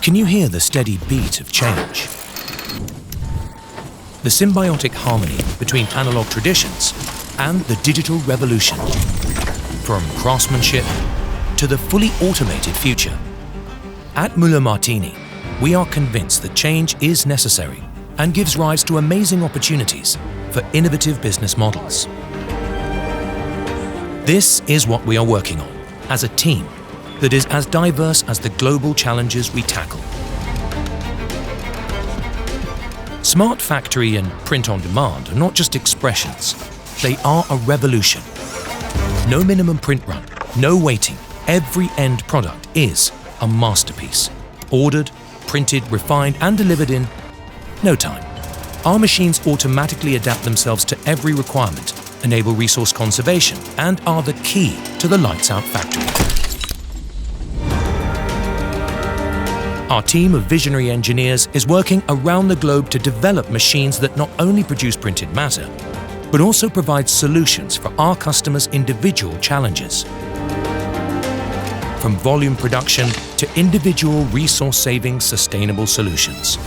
Can you hear the steady beat of change? The symbiotic harmony between analog traditions and the digital revolution. From craftsmanship to the fully automated future. At Müller Martini, we are convinced that change is necessary and gives rise to amazing opportunities for innovative business models. This is what we are working on as a team that is as diverse as the global challenges we tackle. Smart factory and print on demand are not just expressions, they are a revolution. No minimum print run, no waiting. Every end product is a masterpiece. Ordered, printed, refined and delivered in no time. Our machines automatically adapt themselves to every requirement, enable resource conservation and are the key to the lights-out factory. Our team of visionary engineers is working around the globe to develop machines that not only produce printed matter, but also provide solutions for our customers' individual challenges. From volume production to individual resource-saving sustainable solutions.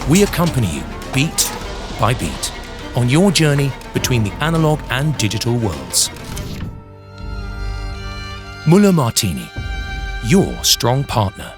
We accompany you beat by beat on your journey between the analog and digital worlds. Muller Martini, your strong partner.